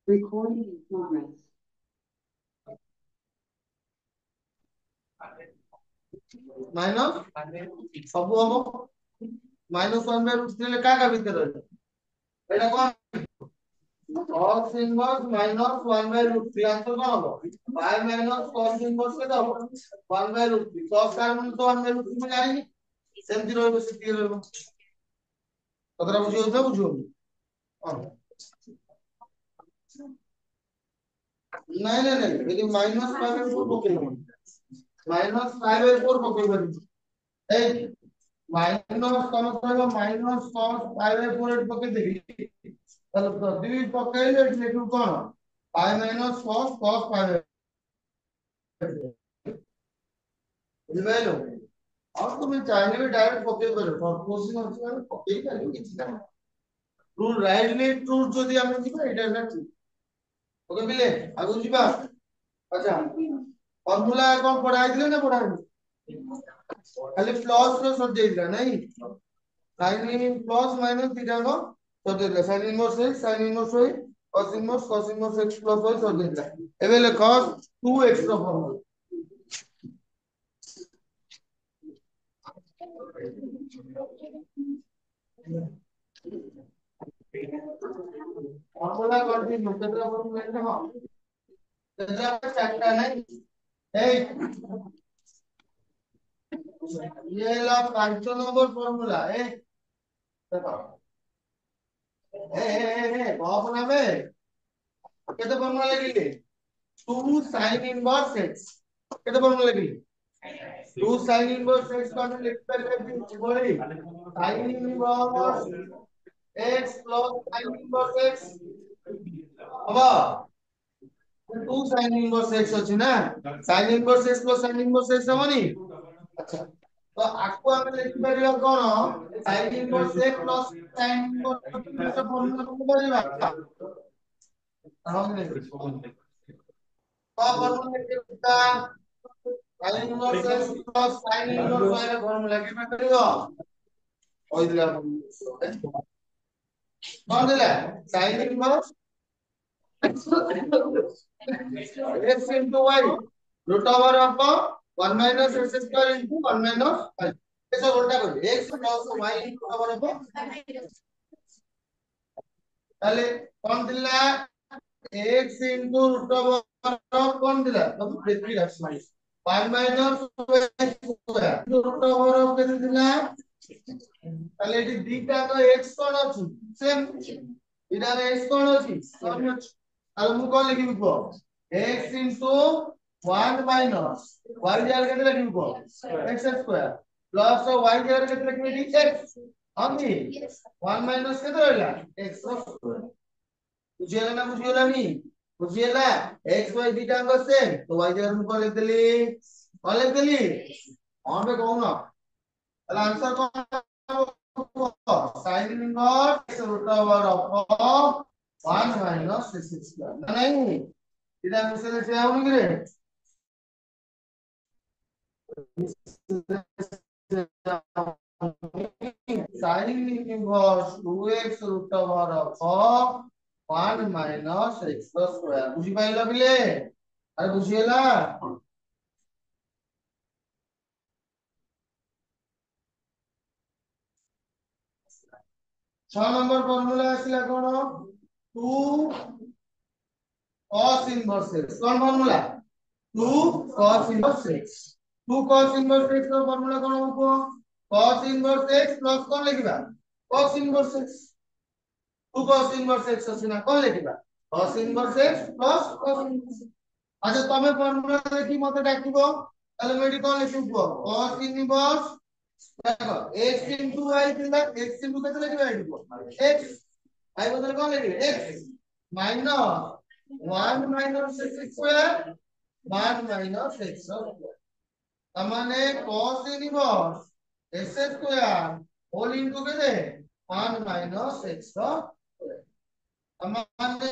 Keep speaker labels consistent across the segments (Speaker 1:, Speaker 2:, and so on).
Speaker 1: Recording in progress.
Speaker 2: Minus सब हम -1/√3 का भीतर रहे एटा कोन cos इनवर्स -1/√3 आंसर कोन हो y cos इनवर्स के दो 1/√3 cos का मान तो 1/√3 में जानी सेमति रहबो सेति रहबो कतरा बुझियो त बुझियो नहीं नहीं नहीं यदि -5/4 पकेइबो -5/4 पकेइबो ए माइनस कम करबो माइनस cos π/4 एट पके देबी তাহলে প্রতি পকাইলে লিখু কোন π - cos π/4 বুঝাইলো আর তুমি চাইলে भी डायरेक्ट পকাই পারো কোশ্চেন আছে মানে পকাই পারো কিছু না রুল রাইটলি ট্রু যদি আমি দিব এটা না ঠিক ওকে বিলে আগু ଯିବା আচ্ছা ফর্মুলা কোন পড়াই দিলে না পড়াই খালি প্লাস रो সব দেইলা নাই sin প্লাস মাইনাস দিটা গো সব দেইলা sin inverse x sin inverse y cos inverse x plus y সব দেইলা এবে লেখো 2x র ফর্মুলা फॉर्मूला कंटिन्यू कितना फॉर्मूला है हां कितना चारटा नहीं ए ये ला 5 नंबर फॉर्मूला ए देखो बाप ना बे कितना फॉर्मूला लगी 2 sin इनवर्स x कितना फॉर्मूला लगी 2 sin इनवर्स x का लिख कर बोली sin inverse x plus sin inverse x अब 2 sin इनवर्स x ଅଛି ନା sin inverse x plus sin inverse x ହବନି আচ্ছা তো আকু ଆମେ ଲେଖିପାରିବା କଣ sin inverse x plus sin inverse ର ଫର୍ମୁଲା କଣ କରିବା ତାহলে ତ ଫର୍ମୁଲା ଲେଖିବା sin inverse x plus sin inverse y ର ଫର୍ମୁଲା କେବେ କରିବ କହିଥିଲା କଣ ଦେଲା sin inverse x into y root over of 1 minus x square into 1 minus y ऐसा उल्टा कर x plus y into root over of তাহলে কোন দিলা x into root over of কোন দিলা তো পৃথিবী রাখছি 1 minus y square root over of কেতে দিলা তাহলে এটি দুইটা তো x কোন আছে সেম এটার x কোন আছে সেম আছে তাহলে মু কোন লিখিবি কো x into 1 minus y জায়গা কেতে লিখিবি x square plus y জায়গা কেতে লিখিবি x আমি 1 minus কেতে রইলা x square বুঝিলা না বুঝিলা নি বুঝিলা x y দুইটা আঙ্গ সেম তো y জায়গা মু কোন লিখলি হবে কোন না তাহলে आंसर কোন sin inverse root over of 1 minus x square नहीं इधर मिसले से आओगे रे sin inverse 2x root over of 1 minus x square বুঝি পাইলা বিলে আরে বুঝিলা 6 नंबर फॉर्मूला आसिला कोन 2 cos inverse x कोन formula 2 cos inverse x 2 cos inverse x ର ଫର୍ମୁଲା कोन हो cos inverse x plus कोन लिखिबा cos inverse x 2 cos inverse x ଅଛି ନା कोन लिखिबा cos inverse x plus cos inverse अच्छा तमे फॉर्मूला देखि मते डाकिबो ताले मैं एठी कोन लिखिबो cos inverse देखो x into y थिला x into केते लिखिबा एठी x y बदल कोन लिखिबे x minus 1 minus x square 1 minus x square तमाने cos inverse x square whole into केते 1 minus x square तमाने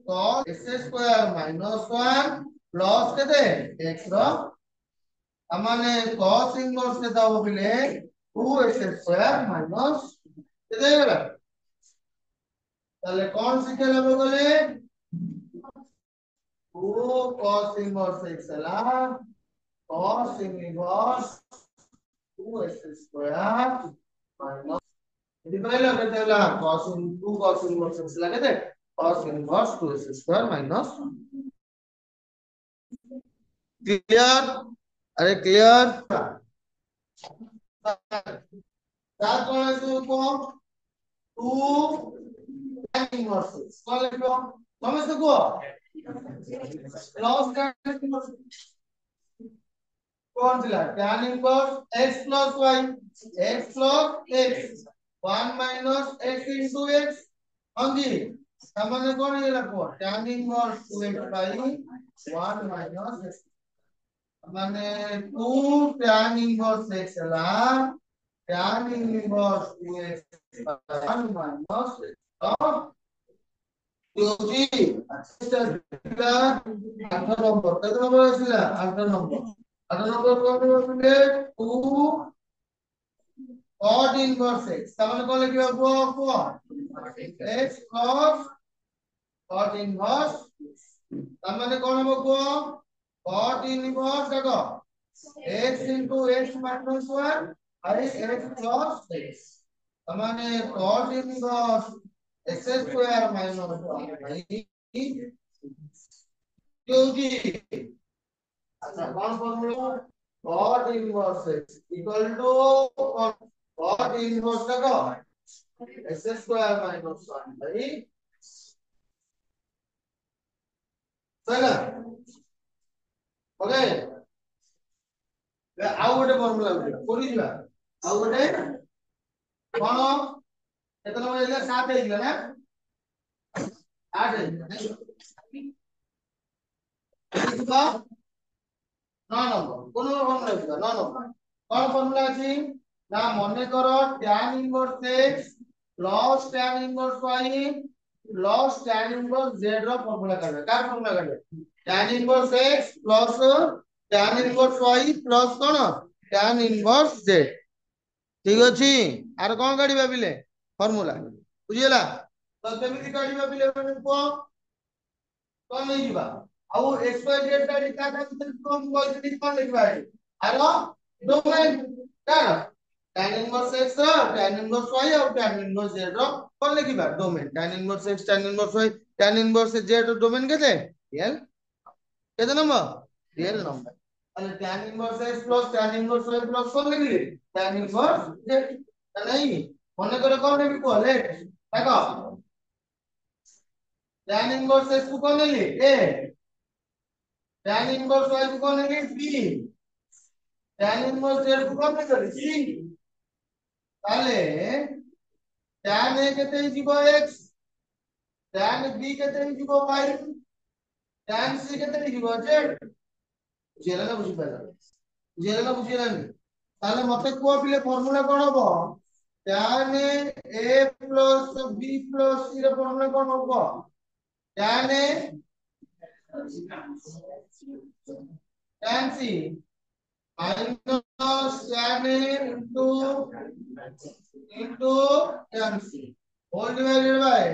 Speaker 2: cos x square minus 1 plus केते x रो तमाने cos inverse केते हो बिले 2x square minus केते होला তাহলে কোন শিখে নেবে বলে 2 cos inverse x ହେଲା cos inverse 2x square minus ଏଠି କହିଲା କେତେ ହେଲା cos 2 cos inverse x ହେଲା କେତେ cos inverse 2x square minus 1 clear अरे क्लियर তার কোন আছে কো 2 tan inverse x কোন লিখো समझते को लॉस tan inverse कौन दिला tan inverse x plus y x plus x 1 minus x into x होंगी सामान्य कौन ये रखो tan inverse 2x by 1 minus x माने 2 tan inverse x La tan inverse 2x by 1 minus x तो क्योंकि अच्छा 8 नंबर कत नंबर आছিলা 8 नंबर 8 नंबर कौन बोले 2 cot inverse x তাহলে কোন লিখবে cot x cos cot inverse তার মানে কোন হবে cot inverse দেখো x into x minus 1 আর x plus x তার মানে cot inverse x square minus 1 क्योंकि अच्छा कौन formula cot inverse x equal to cot inverse देखो x square minus 1 भाई सही ना ओके ଆଉ ଗୋଟେ ଫର୍ମୁଲା କୋଠି ଯିବା ଆଉ ଗୋଟେ କଣ କେତେ ନମ୍ବର ହେଇଥିଲା 7 ହେଇଥିଲା ନା 8 ହେଇଥିଲା ଯିବା 9 ନମ୍ବର କୋନ ଫର୍ମୁଲା ଯିବା 9 ନମ୍ବର କଣ ଫର୍ମୁଲା ଅଛି ନା ମନେ କର tan inverse x plus tan inverse y plus tan inverse z ର ଫର୍ମୁଲା କାढ कार ଫର୍ମୁଲା କାढ tan inverse x plus tan inverse y plus कौन tan inverse z ठीक अछि आर कोन काढी भाबिले फार्मूला बुझियला तो केमिति काढी भाबिले माने को कोन नै जिबा आ x y z काढी का कोन बोलती कोन लिखबा है आर डोमेन का tan inverse x tan inverse y और tan inverse z रो कोन लिखबा domain tan inverse x tan inverse y tan inverse z रो डोमेन केते l केते नंबर रियल नंबर અને tan inverse x plus tan inverse y plus કોણ લખી tan inverse z નહીં મনে করে કોણ લેબી કો લેટ দেখো tan inverse x को કોણ લેલી a tan inverse y को કોણ લેલી b tan inverse z को કોણ લેલી c তাহলে tan a কেতে ଯିବ x tan b কেতে ଯିବ y tan c কেতে ଯିବ z বুঝিলা না বুঝি পাইলা বুঝিলা না বুঝিলা না তাহলে মতে কোয়া পিলে ফর্মুলা কোন হবো tan a plus b plus c র ফর্মুলা কোন হবো tan a tan c minus tan a into tan c whole divided by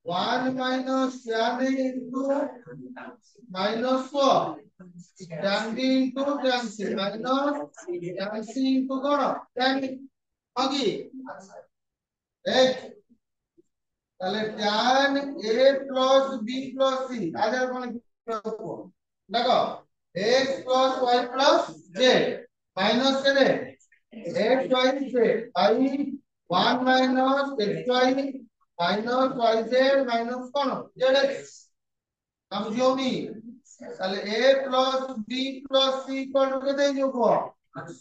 Speaker 2: 1 minus tan a into minus 4 tan b into tan c minus tan c into कौन tan होगी एक তাহলে tan a plus b plus c আগে কোন দেখো x plus y plus z minus করে x y z by 1 minus xy minus yz minus কোন zx समझोगी তাহলে a plus b plus c equal to কেতে যোগ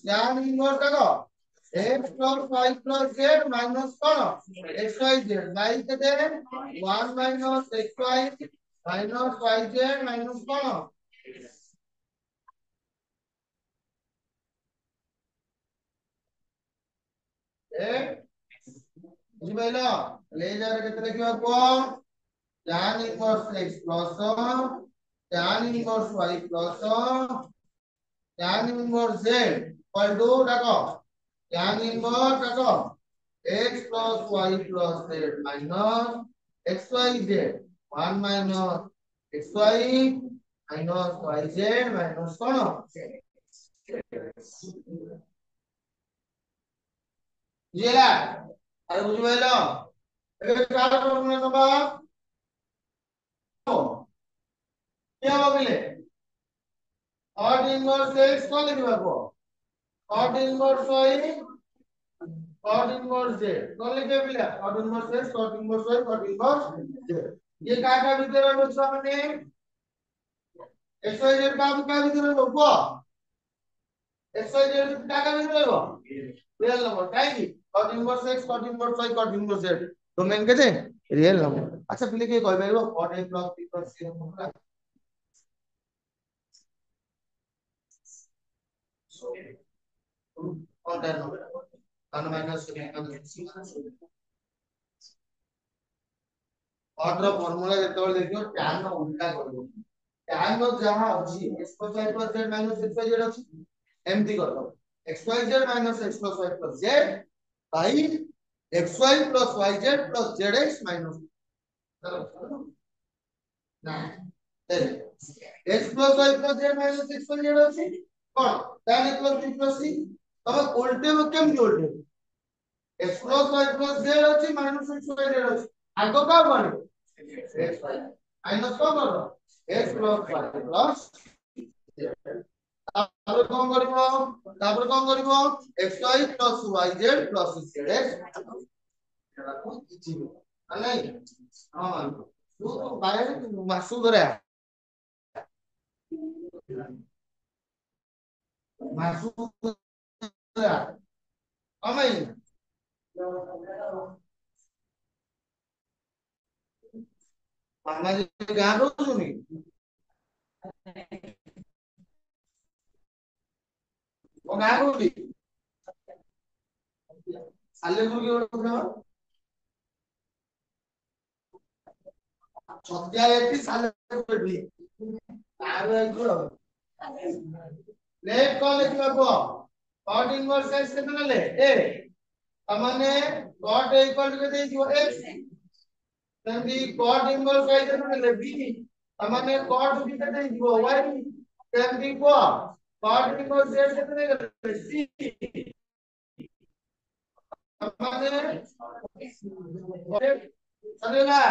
Speaker 2: tan ইনভার্স দেখো x plus y plus z minus কোন xyz by কেতে 1 minus xy minus yz minus কোন এ বুঝি পাইলো ले जा रे কেতে লিখবা কো tan inverse x plus tan inverse y plus tan inverse z equal to দেখো tan inverse দেখো x plus y plus z minus xyz 1 minus xy minus yz minus কোন বুঝলা আরে বুঝি পাইল এটা কার ফর্মুলা নেবা কি হবে বলে cot inverse x কোন লিখবা কো cot inverse y cot inverse z কোন লিখবে বলে cot inverse x cot inverse y cot inverse z ये का ভিতরে রয়েছে মানে xyz का ভিতরে রয়েছে xyz টাকা ভিতরে রয়েছে রিয়েল নাম্বার তাই কি cot inverse x cot inverse y cot inverse z domain কেতে রিয়েল নাম্বার আচ্ছা পিলে কি কই পাইবো cot a plus b plus c formula so cot a number 1 minus cot ର ଫର୍ମୁଲା ଯେତେବେଳେ ଦେଖିବ tan ର ଉଲ୍ଟା କରିବ tan ର ଯାହା ଅଛି x plus y plus z minus x y z ଅଛି एमती कर दो xyz minus x plus y plus z by xy plus yz plus zx minus ना x plus y plus z minus x plus z ଅଛି कोन tan a plus b plus c तब उल्टे में केम उल्टे x plus y plus z ଅଛି minus x y z ଅଛି आगो का बने x y minus को करो x plus y plus z তারপরে কোন করিব তারপরে কোন করিব xy yz zx এটা কোন ইজি নাই হ্যাঁ তুই তো বাইরে মাসু ধরে মাসু ধরে আমি বাংলাদেশ গান শুনি ও গান শুনি সালে মুরগি ওটা ছদ্যা একটি সালে মুরগি আর একগুলো लेट कौन लिखला को cot inverse x केतना ले a तमने cot a इक्वल टू केते दियो x तंदी cot inverse y केतना ले b तमने cot b केते दियो y तंदी को cot inverse z केतना ले c तमने चलेला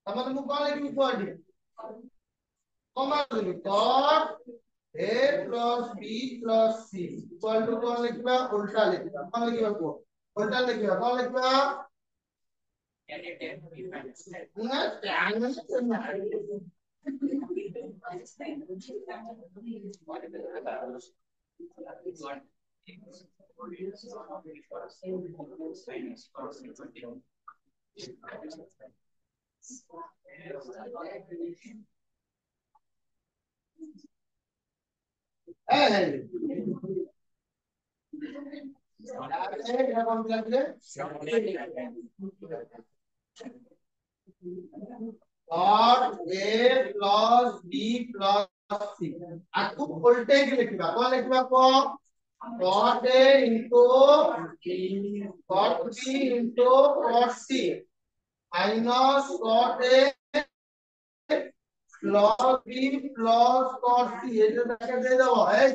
Speaker 2: तमने मु कौन लिखी को आडी comma cot a plus b plus c equal to कौन लिखबा उल्टा लिखबा कौन लिखबा को उल्टा लिखबा कौन लिखबा ना ध्यान में cot a plus b plus c आपको उल्टे की लिखना कौन लिखना को cot a into cot b into cot c minus cot a plus b plus cot c ये जो ब्रैकेट दे दो है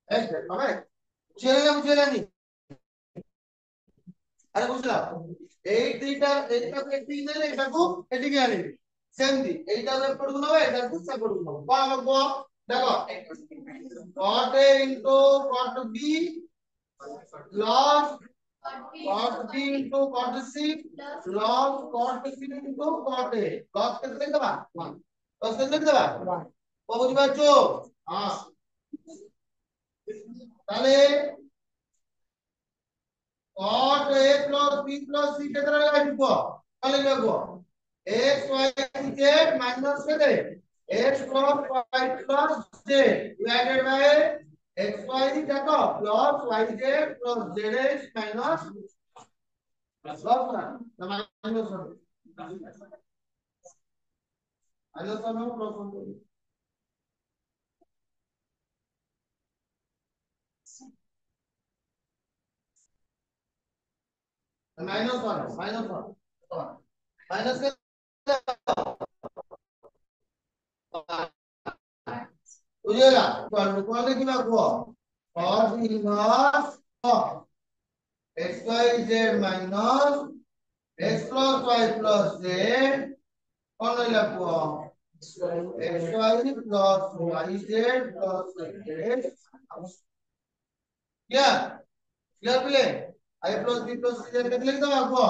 Speaker 2: हमें बुझेला नहीं अरे बुझला 8 3টা এটা তো 8 দিলে এটাকো এদিকে আনি সেমতি এইটা এপড় গুলো এটা গুছা পড় গুলো কোন লাগবো দেখো cot a into cot b plus cot b into cot c plus cot c into cot a cos কেটে লিখে দেবা 1 cos কেটে লিখে দেবা 1 ও বুঝি পাচ্ছো হ্যাঁ তাহলে cot a plus b plus c কেটে লাগবো তাহলে লিখবো x y z minus কেটে x plus y plus z divided by x y দেখো plus y z plus z x minus plus না minus হবে minus হবে plus হবে minus 1 minus 1 minus बुझेगा कौन लिखिबा को cos inverse x y z minus x plus y plus z कौन लइला को x y plus y z plus z क्या clear play i plus b plus c z लिख दो आपको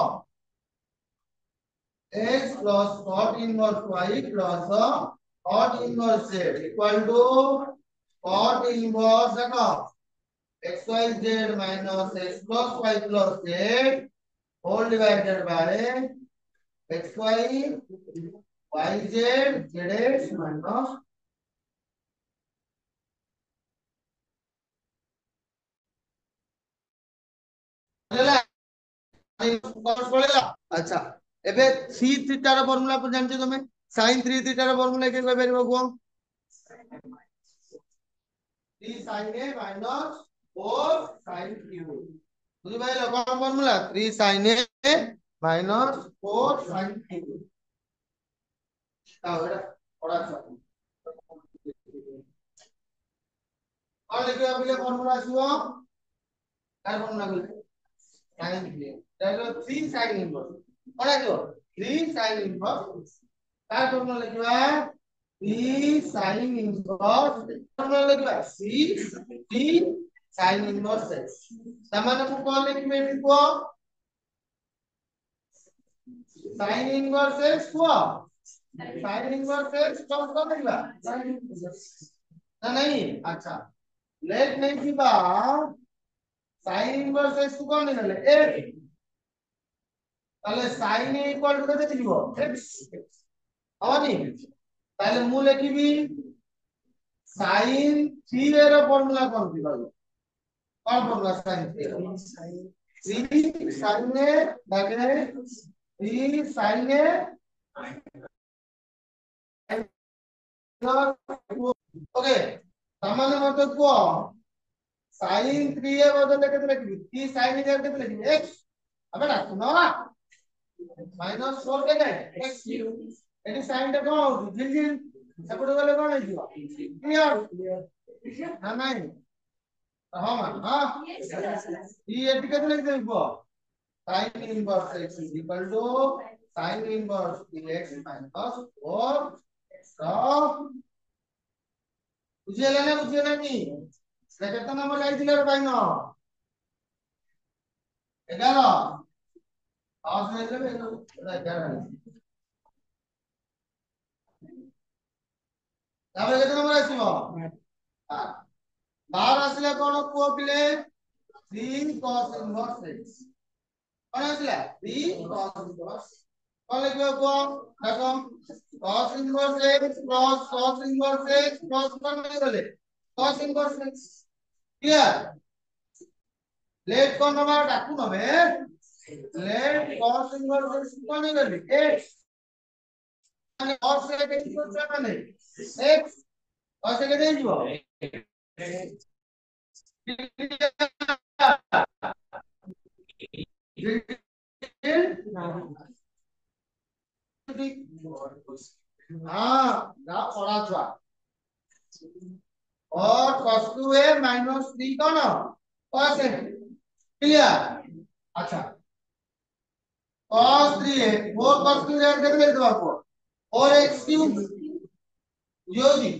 Speaker 2: x plus cot inverse y plus cot inverse z equal to cot inverse xyz minus x plus y plus z whole divided by xy yz zx minus अच्छा एबे 3 theta rho formula को जानछो तमे sin 3 theta rho formula के कह परबो को 3 sin a minus 4 sin q बुझि भाई कोन formula 3 sin a minus 4 sin q ताऊ एटा पढ़ा छ और लिखो अबले फार्मूला आसीबो कार फार्मूला बोले sin 3 that is 3 sin inverse पढ़ा जो 3 sin इनवर्स कार फार्मूला लिखबा 3 sin इनवर्स फार्मूला लिखबा 3 sin इनवर्स x सामान्य को कौन लिखबे लिखो sin इनवर्स x को sin इनवर्स x कौन कौन लिखबा ना नहीं अच्छा लेट नहीं लिखबा sin इनवर्स x को कौन लिखले x তাহলে sin a ইকুয়াল টু কত লিখব x হবনি তাহলে মূল লিখবি sin 3 এর ফর্মুলা কোন দিবা কোন ফর্মুলা sin 3 sin a ভাগে 3 sin a ওকে সামান্য মত কো sin 3 এর বদলে কত লিখবি 3 sin a কত লিখবি x হবে না শোনো माइनस 4 के x एटी sin टा कोन होउ जिल सेपट गले कोन होइबो क्लियर ना नहीं हां हां ई एटी के लिख देबो sin inverse x is equal to sin inverse dx minus 4 बुझियला ना बुझियला नी सेकंड नंबर लाइदिला रे भाई न 11 आज में ले एटा 11 তাহলে কত নম্বর আসিব 12 আসলে কোন কো পিলে 3 cos inverse x কোন আসলে 3 cos inverse কোন লিখব কো দেখো cos inverse x plus cos inverse x plus কোন হয়ে গেলে cos inverse x clear let কোন নম্বর ডাকু নবে লেট cos inverse x কোন হয়ে গেলে x মানে cos x ইকুয়াল মানে x cos के दे दियो हां ना पढ़ा छुआ और cos 2a minus 3 कौन cos a क्लियर अच्छा cos 3a 4 cos 2a कितने लिख दो आपको 4x क्यूब यो जी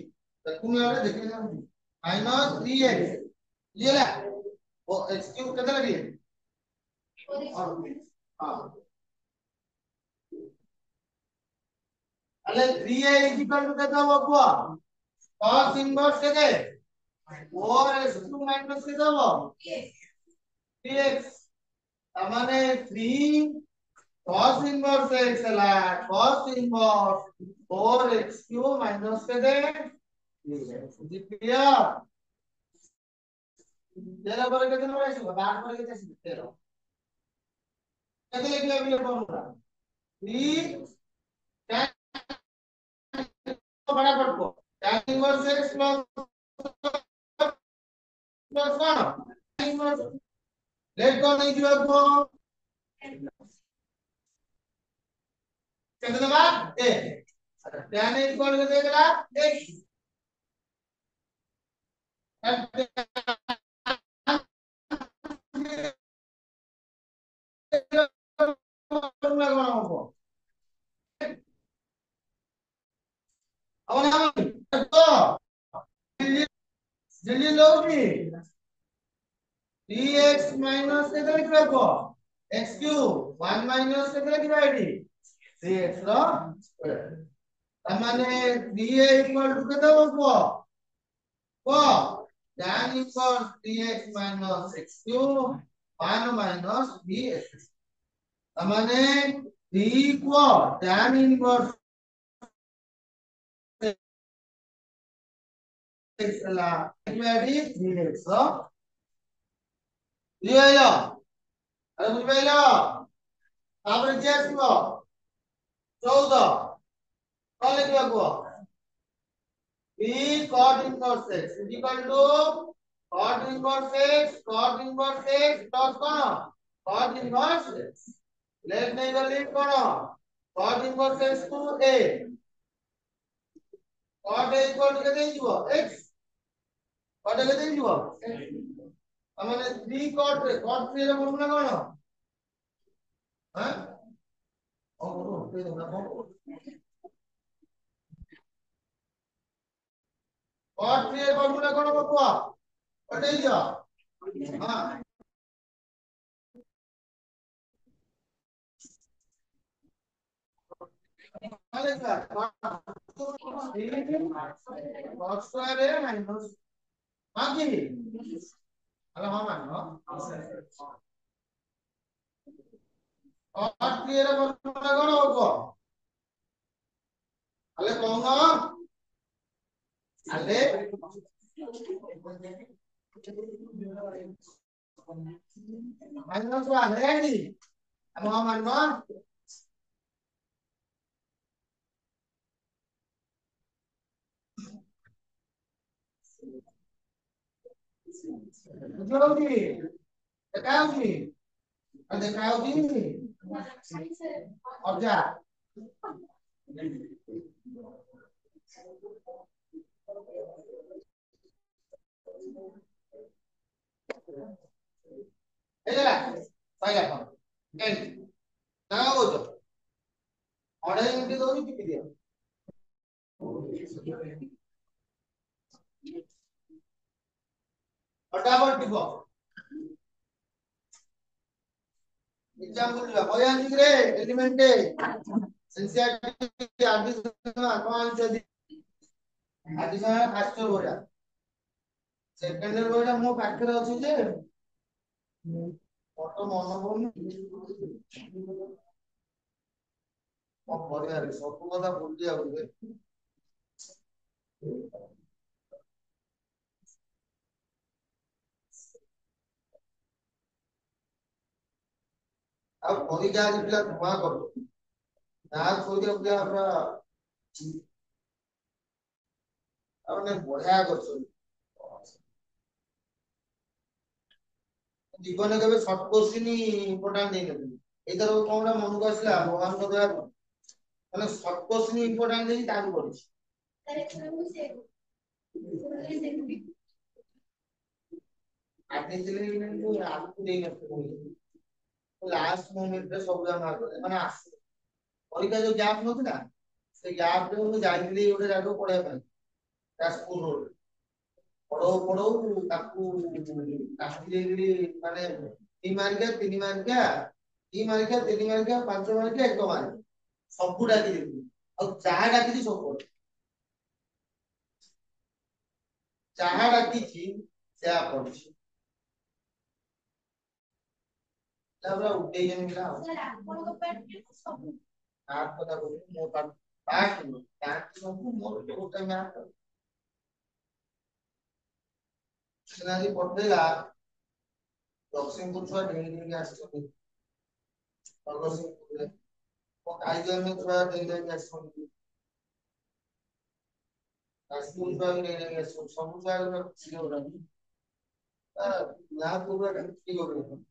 Speaker 2: तो तुम यहाँ देखें ना माइनस 3x ये ले वो x क्यूब कितना लगी है हाँ अरे 3a इक्वल टू कितना हुआ हुआ cos इनवर्स कितने 4x क्यूब माइनस कितना हुआ 3x हमारे 3 cos इनवर्स x ला cos inverse 4x cube minus कितने क्लियर तेरा पर कितना होगा इसको 12 पर कितना तेरा कितने लिखले अभी फॉर्मूला 3 tan बड़ा पड़ को tan inverse x plus plus 1 inverse let को नहीं दिया को कितना बार ए tan इक्वल कर देगा x ফর্মুলা কোন হবো আমার তো দিল্লি লোকি 3x minus কেতে লিখব x cube 1 minus কেতে লিখব এটি 3x র তার মানে 3a equal to কেতে বলবো ক tan inverse 3x minus x cube 1 minus bx তার মানে 3 equal tan inverse x লা এটি 3x র বুঝাইলো আরে বুঝাইলো তারপরে যে আসলো 14 কল লিখবা গো b cot inverse x is equal to cot inverse x plus কোন cot inverse x লেট নেই গলি কোন cot inverse x to a cot a equal to কেতে দিব x cot a কেতে দিব মানে 3 cot 3 এর ফর্মুলা কোন হ্যাঁ ও পেয়ে দাও না cot 3 এর ফর্মুলা কোন বাবা ওটাই যা হ্যাঁ তাহলে স্যার cot স্কয়ার এ মাইনাস বাকি আরে হ্যাঁ মানো cot 3 এর ফর্মুলা কোন বাবা তাহলে কোন আলে মাইনাস 1 রেডি আমি হ্যাঁ মানো বুঝলি দেখাওছি দেখাওছি অবজা এলা তাই এখন কেন না বুঝো অর্ডার এন্ট্রি দৌড়ি টিপি দিও फटाफट टिपो एग्जांपल दिबा কই আনছিস রে এলিমেন্টে সিনসিয়ারিটি আদি কোন আনছিস আদি সময় ফার্স্ট বইটা সেকেন্ডের বইটা মো পাখরে আছে যে কত মনে পড়ুনি ও পরে আর সব কথা ভুলি যাবে ଆଉ ପରୀକ୍ଷା ଆଜି ପିଲା ଧୂଆ କରୁ ନା ସୋଇରେ ପିଲା ପୁରା ମାନେ ବଢିଆ କରୁଛନ୍ତି জীবনে কেবে শর্ট কোশ্চিন ইম্পর্টেন্ট দেই নଥିଲି এইଥର কোনটা মনକୁ ଆସିଲା ଭଗବାନଙ୍କ ଦୟାରୁ ମାନେ শর্ট কোশ্চিন ইম্পর্টেন্ট ଦେଇ ତାକୁ କରିଛି ଆଟେନ୍ସନ କିନ୍ତୁ ଆଗକୁ ଦେଇ ନଥିଲି ଲାଷ୍ଟ ମୋମେଣ୍ଟରେ ସବୁ ଜାକ ମାର୍କ ମାନେ ଆସେ ପରୀକ୍ଷା ଯୋଉ ଗ୍ୟାପ ନଥିଲା ସେ ଗ୍ୟାପ ରେ ମୁଁ ଯାଇଥିଲି ଗୋଟେ ଜାଗାକୁ ପଢିବା ପାଇଁ ତା ସ୍କୁଲ ରୋଡ ପଢଉ ତାକୁ କାଟି ଦେଇକିରି ମାନେ 3 ମାର୍କିଆ 3 ମାର୍କିଆ 2 ମାର୍କିଆ 3 ମାର୍କିଆ 5 ମାର୍କିଆ 1 ମାର୍କ ସବୁ ଡାକି ଦେଇଥିଲି ଆଉ ଯାହା ଡାକିଛି ସବୁ ଯାହା ଡାକିଛି ସେୟା ପଢୁଛି ତାପରେ ଉଠେଇ ଯେମିତି आप पता करो मो पार्ट ସବୁ ମୋର ଗୋଟେ ମ୍ୟାଥ ସେନାଲି ପଠେଇଲା ଲକ୍ଷ୍ମୀପୁର ଛୁଆ ଢେଇ ଢେଇକି ଆସିଛନ୍ତି ଜଗତସିଂହପୁରରେ ମୋ କାଇଜରରେ ଛୁଆ ଢେଇ ଢେଇକି ଆସିଛନ୍ତି ସ୍କୁଲ ଛୁଆ ବି ଢେଇ ଢେଇକି ଆସିଛନ୍ତି ସବୁ ଛୁଆ ଗୁଡା ଖୁସି ହଉନାହାନ୍ତି ମ୍ୟାଥ ଗୁଡା ଖୁସି ହଉନାହାନ୍ତି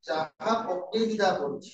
Speaker 2: ଯାହା ପକେଇକି ଯାହା ପଡୁଛି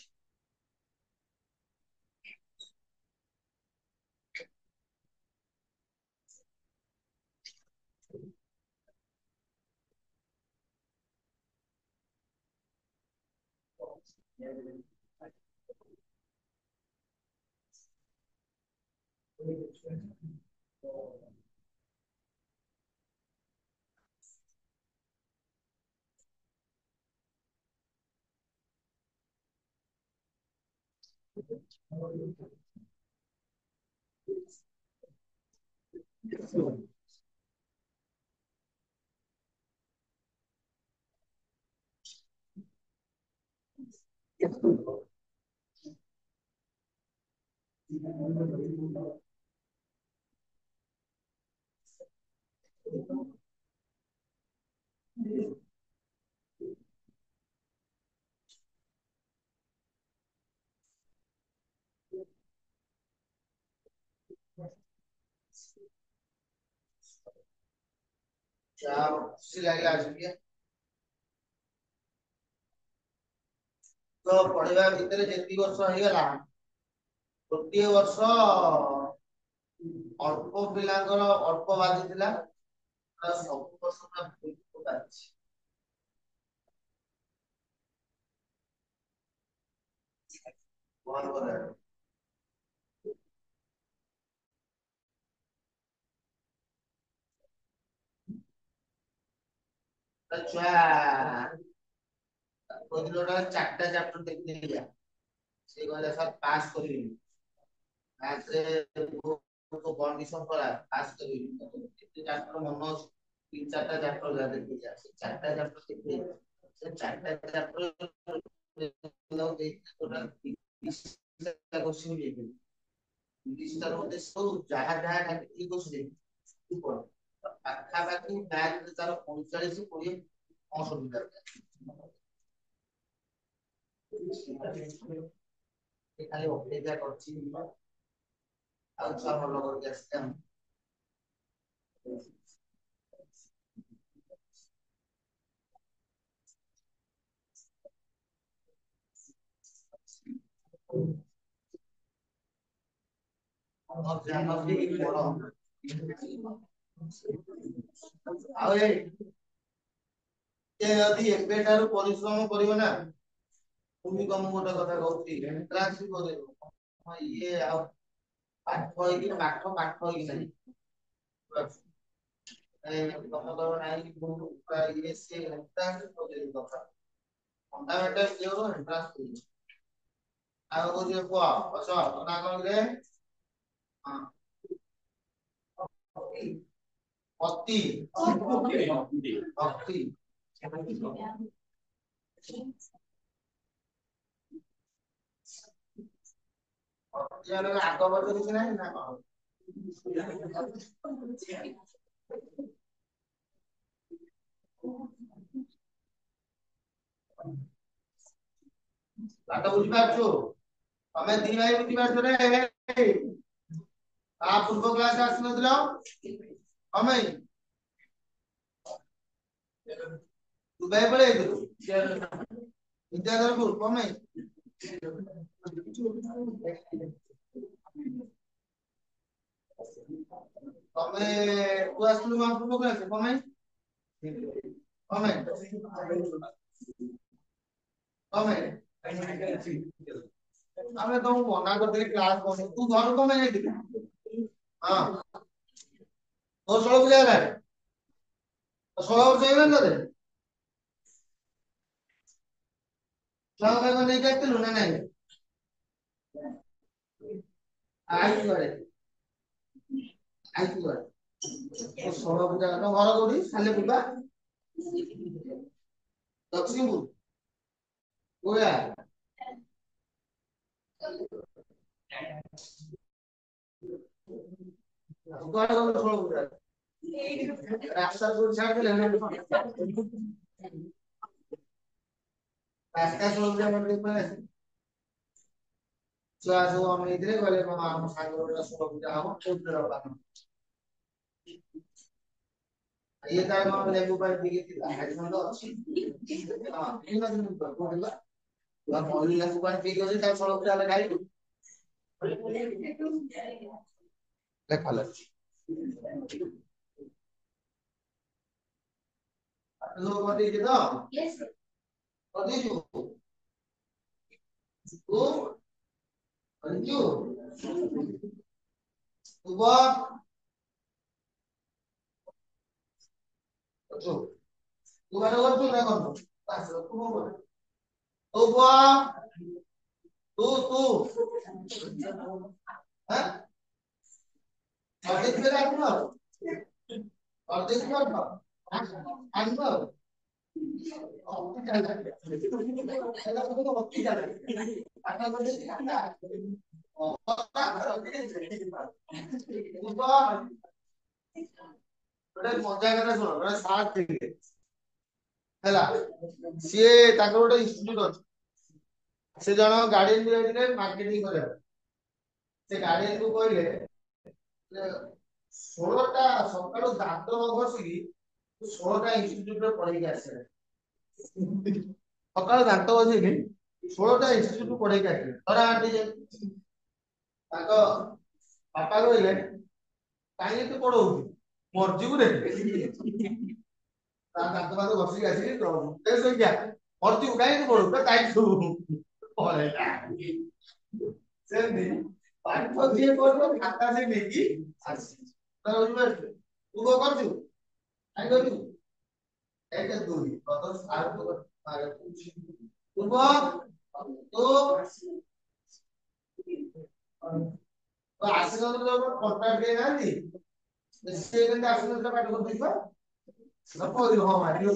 Speaker 2: ଯାହା ଖୁସି ଲାଗିଲା ଆଜି ଟିକେ ତ ପଢିବା ଭିତରେ ଯେତିକି ବର୍ଷ ହେଇଗଲା ଗୋଟିଏ ବର୍ଷ ଅଳ୍ପ ପିଲାଙ୍କର ଅଳ୍ପ ବାଜିଥିଲା ସବୁ ବର୍ଷ ପୁରା ଭୁଲ ବାଜିଛି ଭଲ ଭଲ ଛୁଆ ଚାରିଟା ଚାପ୍ଟର ଦେଖିଦେଇକି ଯା ସେ କହିଲା ସାର୍ ପାସ୍ କରିବିନି କଣ୍ଡିସନ କରା ପାସ୍ କରିବିନି କେତେ ଚାପ୍ଟର ମନେ ଅଛି ତିନି ଚାରିଟା ଚାପ୍ଟର ଯାହା ଦେଖିକି ଯା ସେ ଚାରିଟା ଚାପ୍ଟର ଦେଖିଦେଇ ସେ ଚାରିଟା ଚାପ୍ଟର ଯାହା ଯାହା ପାଖାପାଖି ତାର 45-20 ଖାଲି ଅପେକ୍ଷା କରିଛି ଆଉ ଛୁଆ ଭଲ କରିକି ଆସିছে ଆଉ ଯଦି ଏବେଠାରୁ ପରିଶ୍ରମ କରିବ ନା তুমি ତମକୁ ଗୋଟେ କଥା କହୁଛି ଏଣ୍ଟ୍ରାନ୍ସ ବି କରିବ ଇଏ ଆଉ ପାଠ ହେଇକି ପାଠ ହେଇକି ନାହିଁ ତମେ କହିବ ନାହିଁ ଇଏ ସିଏ ଏଣ୍ଟ୍ରାନ୍ସ କରିବ କଥା ଫଣ୍ଡାମେଣ୍ଟାଲ କ୍ଲିୟର ଏଣ୍ଟ୍ରାନ୍ସ କରିବ ଆଉ କହୁଛି ପୁଅ ବସ ନା କଣ ରେ ହଁ ଅତି ଭକ୍ତି ଆଗ ବର୍ଷ କିଛି ନାହିଁ ନା କଣ ପାଠ ବୁଝିପାରୁଛୁ ତମେ ଦି ଭାଇ ବୁଝିପାରୁଛ ରେ ଆ ପୂର୍ବ କ୍ଲାସ ଆସିନଥିଲ ତମେ ଦୁବାଇ ପଳେଇଥିଲୁ ବିଦ୍ୟାଧରପୁର କମେ ତମେ ତୁ ଆସିଥିଲୁ କଣ ପୂର୍ବ କ୍ଲାସ କମେ କମେ ଆମେ ତମକୁ ମନା କରିଥିଲି କ୍ଲାସ କରୁନୁ ତୁ ଘରକୁ କମେ ଯାଇଥିଲୁ ହଁ ତୋ 16 ପୂଜା ହେଲାଣି 16 ବର୍ଷ ହେଇଗଲାଣି ତତେ ଛୁଆଙ୍କ ପାଇଁ ନେଇକି ଆସିଥିଲୁ ନା ନାଇଁ ଆଇଛୁ ଘରେ ଆଇଛୁ ଘରେ 16 ପୂଜା ତମ ଘର କୋଉଠି ସାଲେପୁର ବା ଦକ୍ଷିଣପୁର କୋଉଆ କୁଆଡେ ଗଲୁ 16 ପୂଜା ରାସ୍ତା କୋଉଠି ଛାଡିଦେଲେ ରାସ୍ତା 16 ପୂଜା ମଣ୍ଡପକୁ ପଳେଇ ଆସିଲୁ ଛୁଆ ସବୁ ଅନେଇଥିଲେ କହିଲେ ଆମ ସାଙ୍ଗ ଗୋଟେ 16 ପୂଜା ହବ କୋଉଥିରେ ହବ ये तार कौन लेबू पर दिखे थी हेडफोन तो अच्छी हां इन दिन पर बोलला वा मौली लेबू पर दिखे होती तार सड़क पे लगाई देखा ले लोग मत दे तो यस मत दे 2 Q ubah tu ubah tu na kon pas tu ubah tu ha अर्धेक में रखना अर्धेक में रखना आनना मजा କଥା ଶୁଣ ଗୋଟେ ସାର୍ ଥିଲେ ହେଲା ସିଏ ତାଙ୍କର ଗୋଟେ ଇନଷ୍ଟିଟ୍ୟୁଟ ଅଛି ସେ ଜଣ ଗାର୍ଡିଆନ ଯାଇଥିଲେ ମାର୍କେଟିଂ କରିବା ସେ ଗାର୍ଡିଆନ କୁ କହିଲେ 16ଟା ସକାଳୁ ଦାନ୍ତ ନ ଘଷିକି 16ଟା ଇନଷ୍ଟିଟ୍ୟୁଟରେ ପଢେଇକି ଆସିଲେ ସକାଳୁ ଦାନ୍ତ ଘଷିକି 16ଟା ଇନଷ୍ଟିଟ୍ୟୁଟ ପଢେଇକି ଆସିଲେ ଧରା ଆଣ୍ଟି ତାଙ୍କ ବାପା କହିଲେ କାହିଁକି ତୁ ପଢଉଛୁ ମର୍ଜିବୁ ରେ ତା ଦାନ୍ତ ଫାନ୍ତ ଘଷିକି ଆସିକି ଏ ସଂଖ୍ୟା ମର୍ଜିବୁ କାହିଁକି ତୁ ପଢଉଛୁ କାହିଁକି ପଳେଇଲା ସେମିତି ପାଠ ଯିଏ କରିବ ଖାତା ସେ ନେଇକି ଆସିଛି ବୁଝିପାରୁଛୁ ତୁ କଣ କରୁଛୁ କାହିଁ କରୁଛୁ ଏକ ଦୁଇ ପ୍ରଥମ ସାର୍ ତୁ ଆସିନଥିଲେ କଣ୍ଟାକ୍ଟ ଦେଇନାହାନ୍ତି ସେ କେମିତି ଆସିନଥିଲେ ପାଠ କରିଦେଇଛ କହିଲୁ ହଁ ମାରି ଆଉ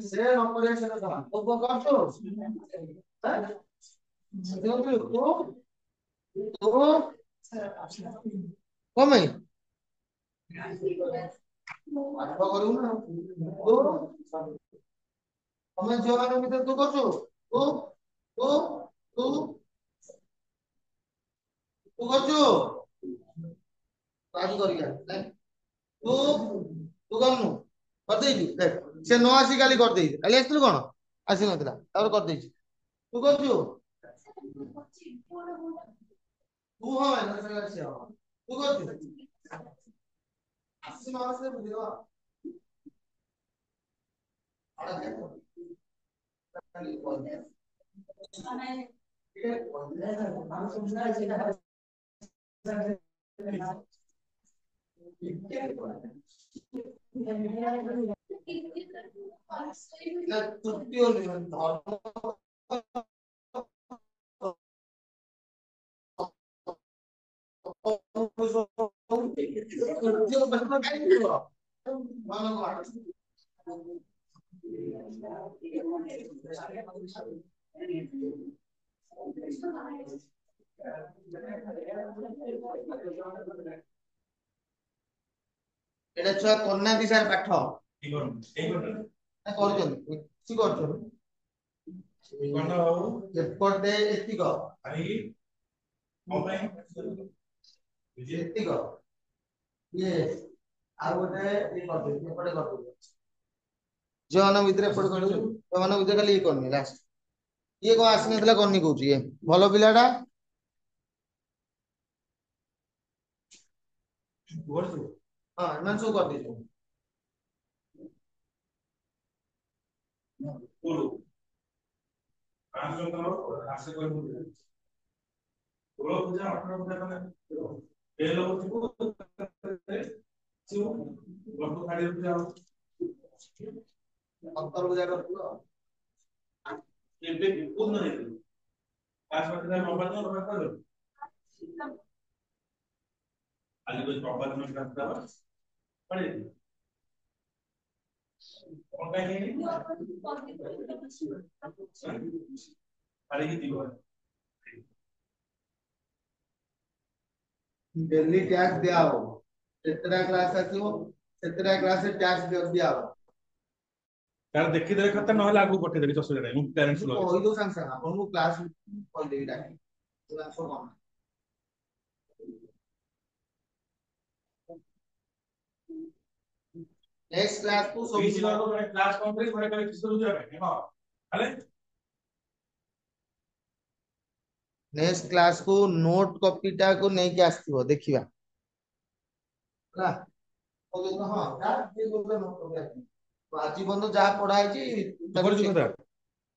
Speaker 2: ସେ ନମ୍ବର ସେ କଥା ତୁ କଣ କରୁଛୁ କଣ ପାଇଁ ପାଠ କରିବୁ ନା ତମେ ଝିଅମାନଙ୍କ ଭିତରେ ତୁ କରୁଛୁ ତୁ ତୁ ତୁ ତୁ କରୁଛୁ ଆଜି କରିକା ତୁ ତୁ କରୁନୁ କରିଦେଇଛୁ ଦେଖ ସେ ନ ଆସି କାଲି କରିଦେଇଛି କାଲି ଆସିଥିଲୁ କଣ ଆସିନଥିଲା ତାପରେ କରିଦେଇଛି ତୁ କରୁଛୁ ତୁ ହଁ ତୁ କରୁଛୁ ଆସି ନ ଆସିଲେ ବୁଝିବ এটা ଛୁଆ କରୁନାହାନ୍ତି ସାର୍ ପାଠ କରୁଛନ୍ତି କିଛି କରୁଛନ୍ତି ଏପଟେ ଏତିକ ଏତିକ ଇଏ ଆଉ ଗୋଟେ ଇଏ କରିଦେବି ଏପଟେ କରିଦେବି ଝିଅମାନଙ୍କ ଭିତରେ ଏପଟେ କରିଦେବି ଝିଅମାନଙ୍କ ଭିତରେ ଖାଲି ଇଏ କରିନି ଲାଷ୍ଟ ଇଏ କଣ ଆସିନଥିଲା କରିନି କହୁଛି ଇଏ ଭଲ ପିଲାଟା ହଁ ଏମାନେ ସବୁ କରିଦେଇଛୁ ଅନ୍ତର୍ଭୁଜା କରିଥିବ ଏବେ ପୂର୍ଣ୍ଣ ହେଇଥିବ ଆଜି କୋई ପ୍ରବାଦ में करता है पढ़ेगी पढ़ेगी दीवार डेली टैक्स दिया हो कितना क्लास आसीबो कितना क्लास से टैक्स दिया हो यार देखि देले खाता न होला आगु पठे देबी 10 नहीं पेरेंट्स को होई दो संग संग आपन को क्लास कॉल देबी डाकी क्लास को कौन नेक्स्ट क्लास को सब क्लास कंप्लीट करे किस रुजरा है हां हेले नेक्स्ट क्लास को नोट कॉपी टा को नहीं के आस्तिबो देखिबा ହେଲା ओके तो हां यार ये बोलते नोट कॉपी आस्ति तो आजी बंद जहाँ पढ़ा है ताको चेक कर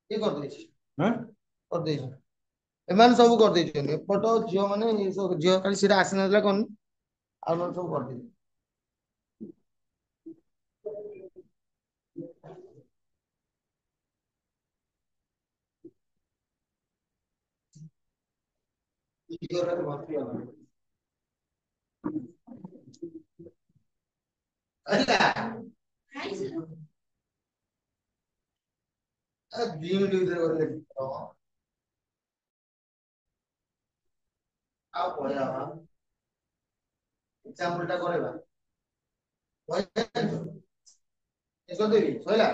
Speaker 2: ये कर देछि हां कर देछि एमान सब कर देछि फोटो जियो माने ये सब जियो खाली सीधा आसी नथला कोन आ न सब कर देछि जियो रे भर्ती होला अरे दी मिनिट ଭିତରେ କରିଲେ ଆଉ ପଢିବା ଏକ୍ସାମ୍ପଲ ଟା କରିବା ଏସବୁ ଦେବି ସଇଲା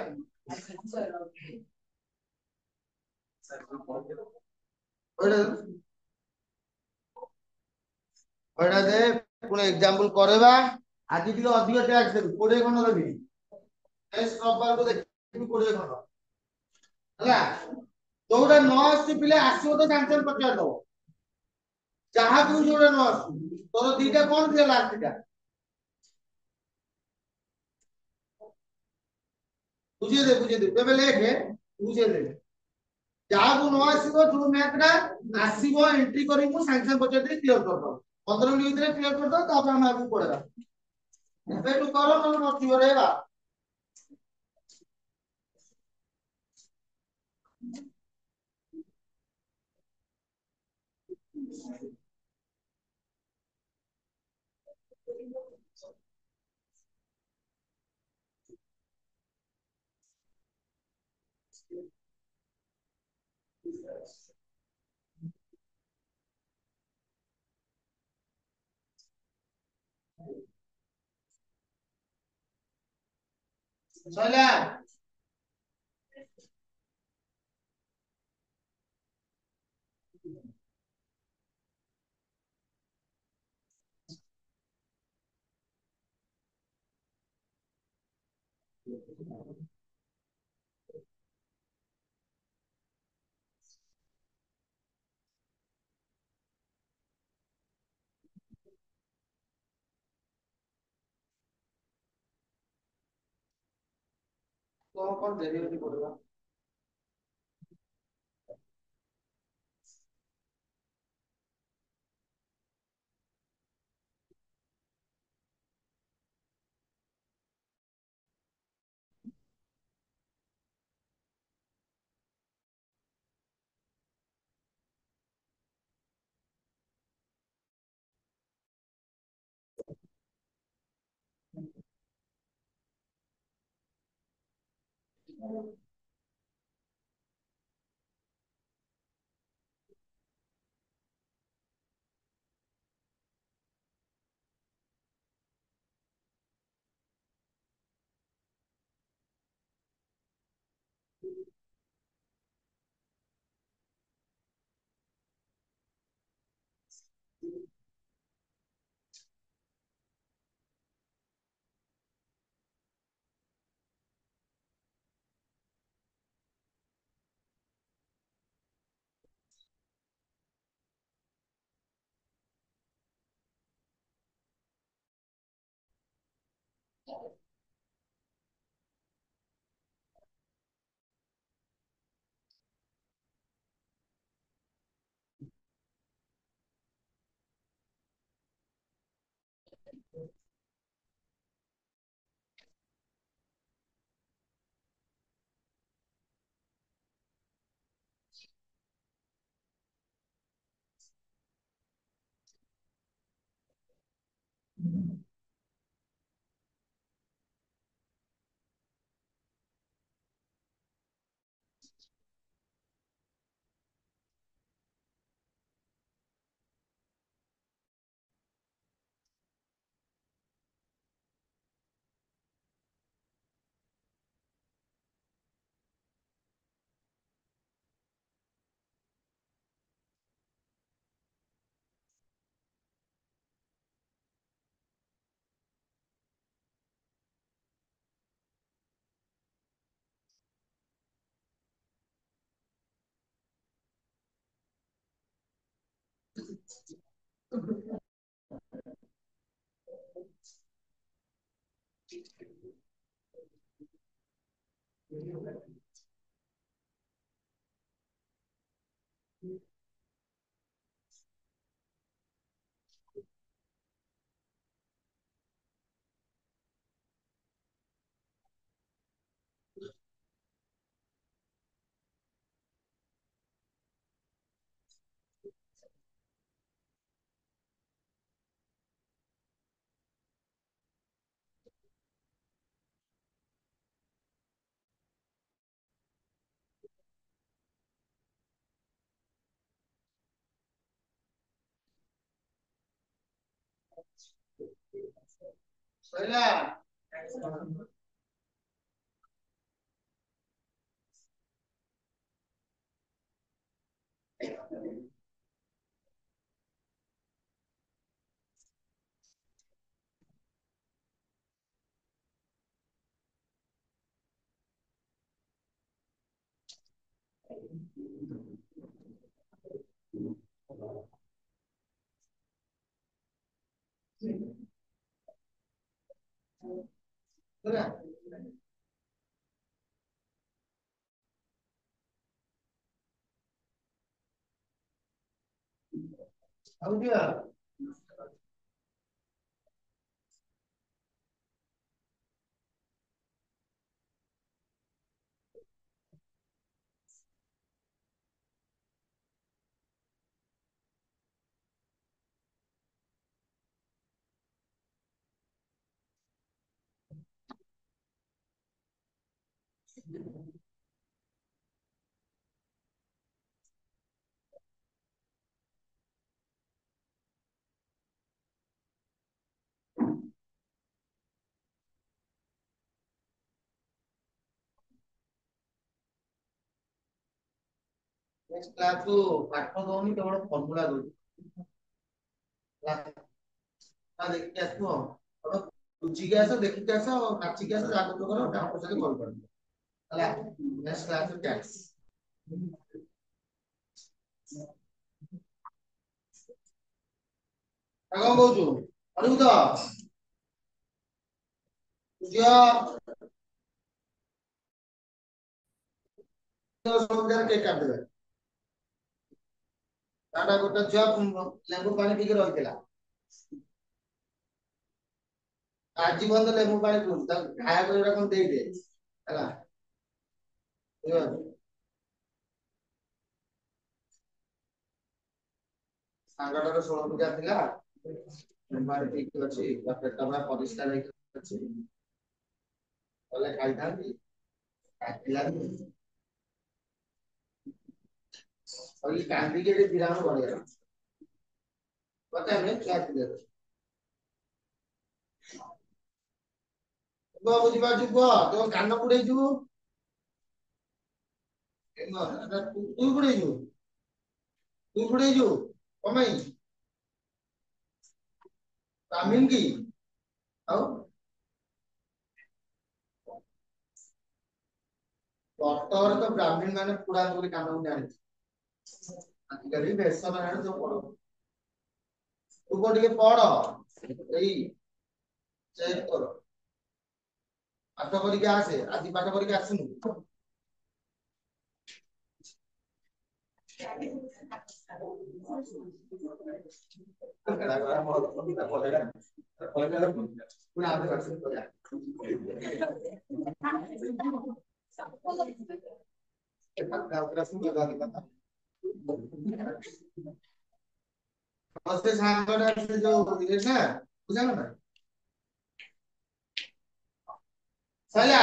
Speaker 2: ओइडा ओइडा दे पुणे एग्जांपल करेबा आज टिके अधिक टैक्स देबी 20 खंड देबी नेक्स्ट रविवार को देखि 20 खंड ହେଲା ଯୋଉଟା ନ ଆସୁଛି ପିଲା ଆସିବ ତ ସାଙ୍ଗେ ସାଙ୍ଗେ ପଚାରି ଦବ ଯାହାକୁ ଯୋଉଟା ନ ଆସୁଛି ତୋର ଦିଟା କଣ ଥିଲା ଲାଷ୍ଟ ଟା ବୁଝେଇ ଦେ ଏବେ ଲେଖେ ବୁଝେଇ ଦେ ଯାହାକୁ ନ ଆସିବ ଯୋଉ ମ୍ୟାଥ୍ ଟା ଆସିବ ଏଣ୍ଟ୍ରି କରି ମୁଁ ସାଙ୍ଗେ ସାଙ୍ଗେ ପଚାରି ଦେଇ କ୍ଲିୟର କରିଦବ 15 ମିନିଟ୍ ଭିତରେ କ୍ଲିୟର କରିଦବ ତାପରେ ଆମେ ଆଗକୁ ପଳେଇବା ଏବେଠୁ କର ନହେଲେ ନଥିବ ରେ ବା ସଇଲା କଣ ଡେରିଭେଟିଭ୍ ପଡିବ ସଇଲା। ହେଲା। ଆଉ ଦିଅ। ନେକ୍ସଟ କ୍ଲାସ କୁ ପାଠ ଦଉନି କେବଳ ଫର୍ମୁଲା ଦଉଛି। ଦେଖିକି ଆସିବ। ବୁଝିକି ଆସ, ଦେଖିକି ଆସ, ନାଚିକି ଆସ, ଯାହା କରୁଛ କର, କାମ ପଛରେ କଲ୍ କର ହେଲା। ନେକ୍ସଟ କ୍ଲାସ ରେ ଟ୍ୟାକ୍ସ। କଣ କହୁଛୁ? କରିବୁ ତ? ଝିଅ କେକ୍ କାଟିଦେବେ। ତାଟା ଗୋଟେ ଝିଅ ଲେମ୍ବୁ ପାଣି ପିଇକି ରହିଥିଲା। ଆଜି ପର୍ଯ୍ୟନ୍ତ ଲେମ୍ବୁ ପାଣି ପିଉନି, ତାକୁ ଖାଇବାକୁ ଏଗୁଡା କଣ ଦେଇଦେ ହେଲା। ସାଙ୍ଗଟାର 16 ଟଙ୍କା ଥିଲା, ପାଣି ପିଇକି ଅଛି, ତା ପେଟ ପୁରା ପରିଷ୍କାର ହେଇକି ଅଛି। ଗଲେ ଖାଇଥାନ୍ତି, ଖାଇଲାନି। କାନ୍ଦିକି ଏଠି ବିରାମ କରିଗଲା। ପଚାରିଲେ କ୍ଲାସ ବୁଝିପାରୁଛୁ କୁହ? ତୋ କାନ ପୁଡେଇ ଯିବୁ। ତୁ ପୁଡେଇ ଯିବୁ, ତୁ ପୁଡେଇ ଯିବୁ କଣ ପାଇଁ? ବ୍ରାହ୍ମଣ କି? ଆଉ ବ୍ରତଘରେ ତ ବ୍ରାହ୍ମଣ ମାନେ ପୁଡାନ୍ତି ବୋଲି କାନ ମୁଁ ଜାଣିଛି। ଆଜିକାଲି ବେଶ ମାନେ ସବୁ ପଢ। ତୁ କଣ ଟିକେ ପଢ, ଏଇ ଚେକ୍ କର। ପାଠ କରିକି ଆସେ, ଆଜି ପାଠ କରିକି ଆସିନୁ। ସାଙ୍ଗଟା ଯୋଉ ଇଏ ନା ବୁଝାଲ ନା। ସଇଲା।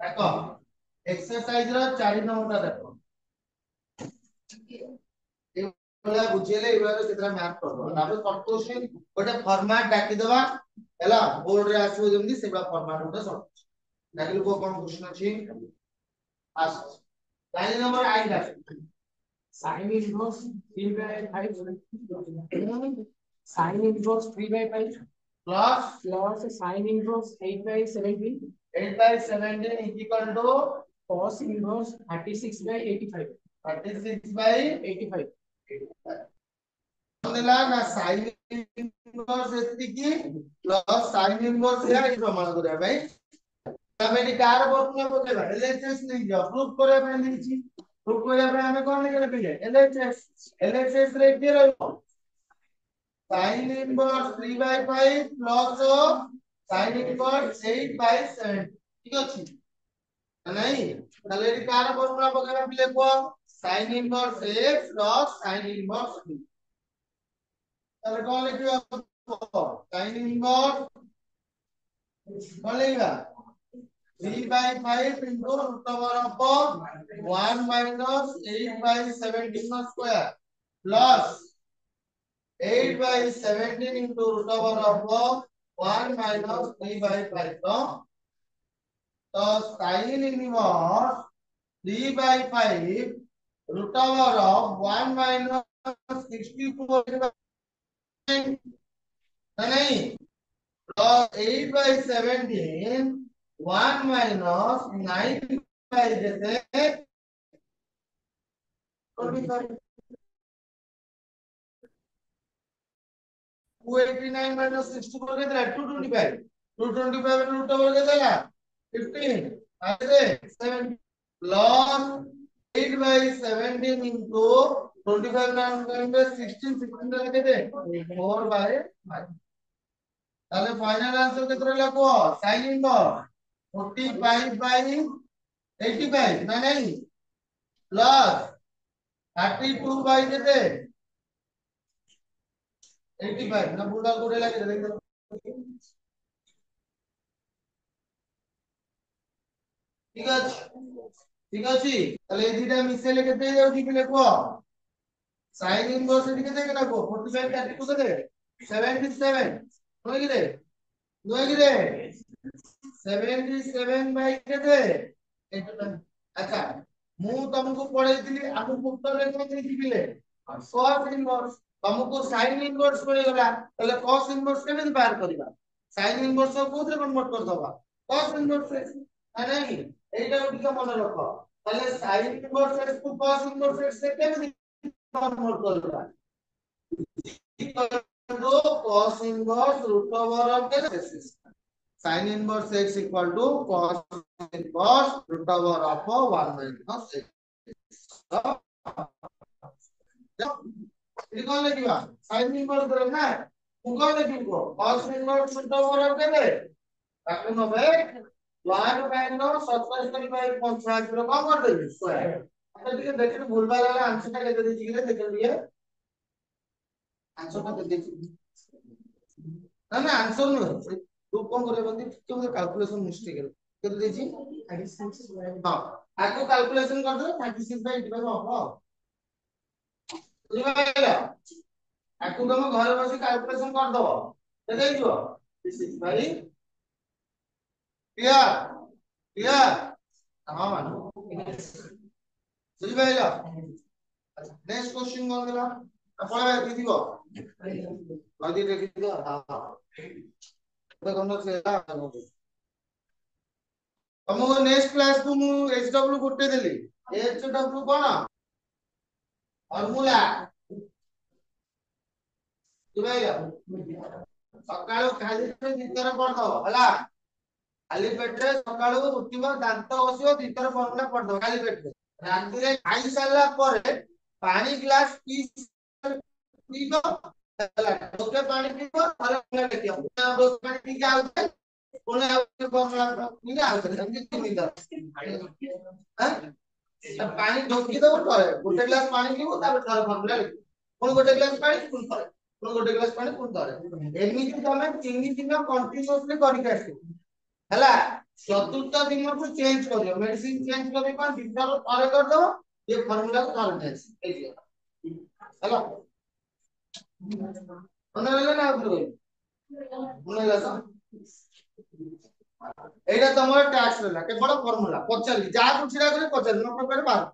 Speaker 2: ଦେଖ ଏକ୍ସରସାଇଜ ର 4 ନମ୍ବରଟା ଦେଖ। ଏଇଭଳିଆ ବୁଝେଇଲେ ଏଇଭଳିଆ କେତେଟା ମ୍ୟାଥ କରିଦବ। ତାପରେ ସର୍ଟ କୋଶ୍ଚିନ୍ ଗୋଟେ ଫର୍ମାଟ ଡାକିଦବା ହେଲା, ବୋର୍ଡ ରେ ଆସିବ ଯେମିତି ସେଇଭଳିଆ ଫର୍ମାଟ ଗୋଟେ ସର୍ଟ। ଡାକିଲୁ କୋ କଣ କୋଶ୍ଚିନ୍ ଅଛି? ଫାର୍ଷ୍ଟ ଲାଇନ ନମ୍ବର 8 ଡାକ। Sin inverse 3 by 5 sin inverse 3 by 5 plus sin inverse 8 by 17 8 by 17 is equal to
Speaker 1: cos inverse 36 by 85.
Speaker 2: 36 by
Speaker 1: 85.
Speaker 2: देला ना sin inverse एतिकी प्लस sin inverse या प्रमाण करे भाई तबे नि कार फॉर्मूला बतेबा LHS नहीं दियो प्रूफ करे पे नहीं प्रूफ करे पे हमें कोन करे पे LHS रे के रहबो sin inverse 3 by 5 plus sin inverse 8 by 7 ठीक अछि नहीं তাহলে এটি কার ফর্মুলা বকেবা লিখবো sin inverse x plus sin inverse b তাহলে কোন লিখবো sin inverse কোন লিখবা 3 by 5 into root over of 1 minus 8 by 17 square plus 8 by 17 into root over of 1 minus 3 by 5 तो sin inverse 3 by 5 root over of 1 minus 64 नहीं plus 8 by 17 1 minus 9 by जैसे 289 minus 64 कितना 225 225 root over कितना 15 ऐसे 7 plus 8 by 17 into 25 9 16 16 लगे थे 4 by 5 তাহলে final answer कितना लिखो sin inverse 45 by 85 ना नहीं plus 32 by कितने 85 ना पूरा कोड़े लगे देखो ठीक है তাহলে এই দুইটা মিশাইলে কত হয়ে যাবে কি লিখবো sin inverse এদিকে থেকে রাখো 45 32 কত 77 নয় কি রে নয় কি রে 77 বাই কেতে আচ্ছা ମୁଁ ତମକୁ ପଢେଇଥିଲି ଆମକୁ ଉତ୍ତରରେ କଣ ଦେଇଥିଲେ cos inverse ତମକୁ sin inverse ମିଳିଗଲା ତାହେଲେ cos inverse କେମିତି ବାହାର କରିବା sin inverse କୋଉଥିରେ କନଭର୍ଟ କରିଦବା cos inverse ନାଇଁ এইটা ଟିକେ মনে রাখো তাহলে sin inverse x କୁ cos inverse x ରେ କେମିତି কনভার্ট করবা cos inverse root over of x sin inverse x equal to cos inverse root over of 1 minus x ये कौन लिखिबा sin inverse करे ना कौन लिखिबो cos inverse root over of केते ताकू नबे 1 minus 77 by 5 रो कौन कर देबी स्क्वायर आता ଟିକେ देखिए भूलभाल वाला आंसर टा केते देछि के देखिए लिए आंसर टा देखिए ना ना आंसर नु तू कौन करे बंदी तो कैलकुलेशन मिस्टेक है केते देछि 36 हां आको कैलकुलेशन कर दो 36 by 85 हो बुझिला आको तुम घर बसी कैलकुलेशन कर दो केते हिजो 36 by क्लियर क्लियर हां मानो बुझिला नेक्स्ट क्वेश्चन कौन देला ଆପଣ ଦେଖିଥିବ ନଦୀ ଦେଖିଥିବ ହଁ ଦେଖନ୍ତୁ ସେଟା ତମକୁ ନେକ୍ସଟ କ୍ଲାସ କୁ ମୁଁ SW ଗୋଟେ ଦେଲି SW କଣ ଫର୍ମୁଲା ବୁଝିଲା ସକାଳୁ ଖାଲି ଦିଥର ପଢିଦବ ହେଲା ଖାଲି ପେଟରେ ସକାଳୁ ଉଠିବ ଦାନ୍ତ ଘଷିବ ଦିଥର ଫର୍ମୁଲା ପଢିଦବ ଖାଲି ପେଟରେ ରାତିରେ ଖାଇ ସାରିଲା ପରେ ପାଣି ଗ୍ଲାସ ପିଇବ ହେଲା ଗୋଟେ ପାଣି ପିଇବ ତାହେଲେ ଲେଖିବ ପାଣି ପିଇକି ଆଉ ପୁଣି ଆଉ ଫର୍ମୁଲା ପିଇକି ଆଉ ଏମିତି ତିନିଥର ପାଣି ଢୋକି ଦବ ଥରେ ଗୋଟେ ଗ୍ଲାସ ପାଣି ପିଇବ ତାପରେ ଥରେ ଫର୍ମୁଲା ଲେଖିବ ପୁଣି ଗୋଟେ ଗ୍ଲାସ ପାଣି ପୁଣି ଥରେ ପୁଣି ଗୋଟେ ଗ୍ଲାସ ପାଣି ପୁଣି ଥରେ ଏମିତି ତମେ 3 ଦିନ କଣ୍ଟିନ୍ୟୁଅସଲି କରିକି ଆସିବ ହେଲା ଚତୁର୍ଥ ଦିନକୁ ଚେଞ୍ଜ କରିବ ମେଡିସିନ ଚେଞ୍ଜ କରିବ କଣ ଦିଥର ଥରେ କରିଦବ ଏ ଫର୍ମୁଲା କୁ ଥରେ ଚେଞ୍ଜ ହେଇଯିବ ହେଲା ମନେ ରହିଲା ନା ଆଉ ମନେ ରହିଲା ତ এইটা তোমার ট্যাক্স ରହିଲା କେବଳ ଫର୍ମୁଲା ପଚାରିଲି ଯାହାକୁ ଛିଡା କରି ପଚାରିଲି ନ ପ୍ରକାର ବାହାର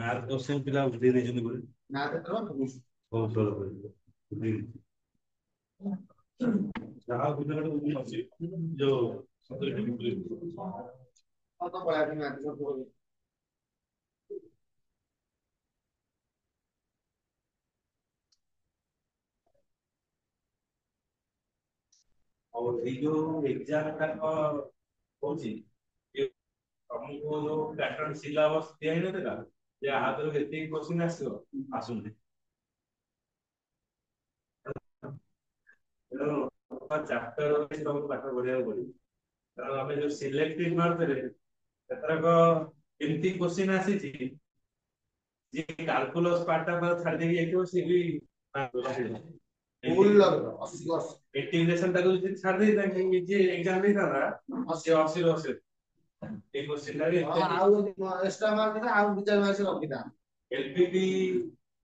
Speaker 3: আর কোশ্চেন পিলা বুঝেই ଦେଇଛନ୍ତି ବୋଲେ
Speaker 2: ନା ଦେଖ
Speaker 3: ବହୁତ ଭଲ ଯାହା ବୁଝିଲା ଗୋଟେ ଅଛି ଯୋଉ 70
Speaker 2: तो पढ़ा के मैं आंसर बोल
Speaker 3: और ये जो एग्जाम का होची ये हमको जो पैटर्न सिलेबस दिया है ना जे हाथ रे एते क्वेश्चन आसो आसुन चैप्टर वाइज हमको पाठ पढ़िया पड़ी कारण हमें जो सिलेक्टेड मार्क रे एतरक एमती क्वेश्चन आसी थी जे कैलकुलस पार्ट पर छाड़ दे के सी भी
Speaker 2: फुल लग 80
Speaker 3: इंटीग्रेशन तक जो छाड़ दे ताकि जे एग्जाम नहीं था ना 80 80 एक क्वेश्चन का भी
Speaker 2: आउ एक्स्ट्रा मार्क था आउ विचार मार्क से रखिता
Speaker 3: एलपीबी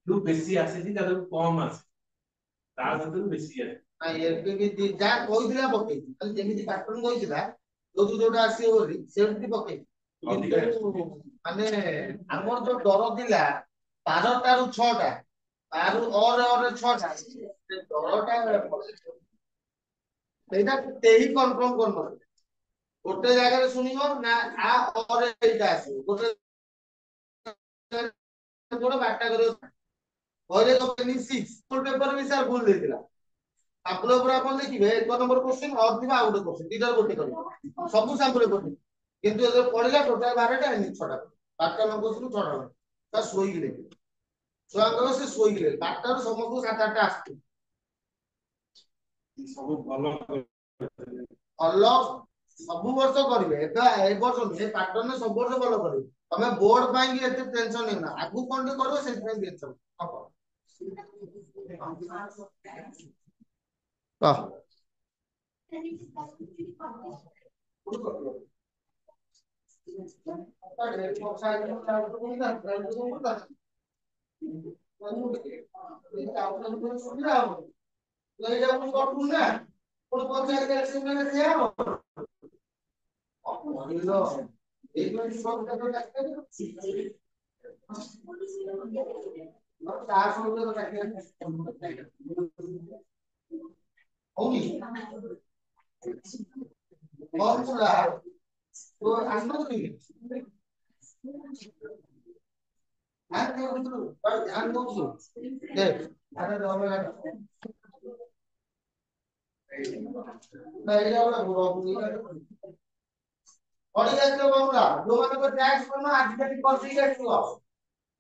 Speaker 3: जो बेसी आसी थी तार कम आसी तार तो बेसी है
Speaker 2: आ एलपीबी दी जा कोइदिला पके खाली जेमिति पैटर्न कोइदिला जोटा आसी होरी सेमति पके किंतु माने हमर जो डर दिला 12 टा रु 6 टा आरु और 6 टा से डरटा एटा तेही कंफर्म करनो गोटे जगह रे सुनियो ना आ और एटा आसी गोटे गोटे बाटा करियो होरे कंपनी 6 फुल पेपर भी सर भूल देतिला सैंपल ऊपर अपन देखिबे एक नंबर क्वेश्चन और दिबा आउट क्वेश्चन दीटा गोटे करियो सब सैंपल क्वेश्चन किंतु ए पढ़िला टोटल 12 टा नहीं 6 टा 12 टा क्वेश्चन 6 टा ता सोई गेले छुआ से सोई गेले 12 टा समस्त 7 8 टा आस्ती
Speaker 3: सब भलो
Speaker 2: अलग सब वर्ष करिवे एबा ए वर्ष ए पैटर्न सब वर्ष भलो करिवे तमे बोर्ड पाई कि एते टेंशन नै ना आगु कोन करबो से पे टेंशन अब का तो आसनो नहीं ध्यान दो देख अरे नहीं वाला बुरा और ये तो बाबूला जो माने को टैक्स करना आज तक कर दिया तू हो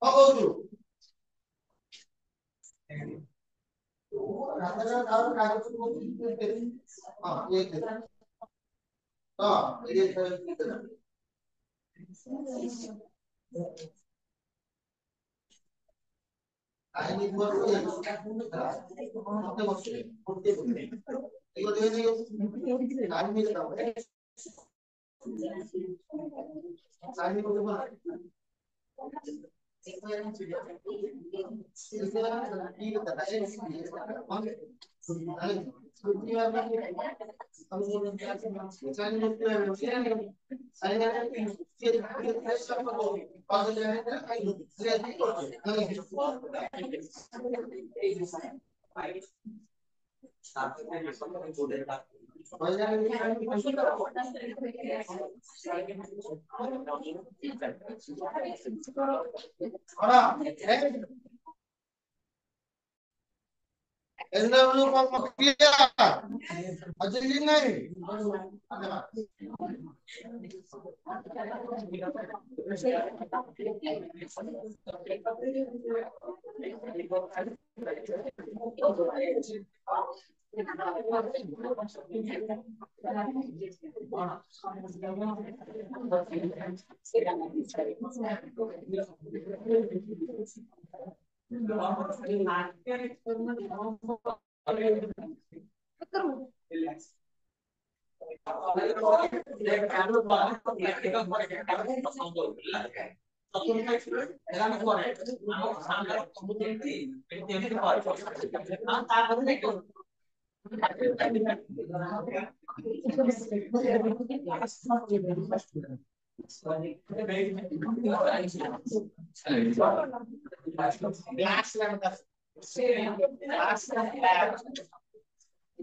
Speaker 2: बोलू राजा दारू कागज को हां ये हां ये I need more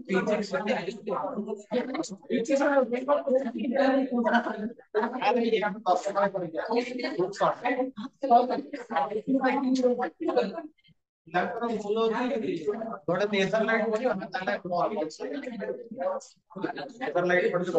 Speaker 2: ଗୋଟେ ନେସର ଲାଇଟ ପଡିବ ଆମେ ତାହେଲେ ନେସର ଲାଇଟ ପଡିବ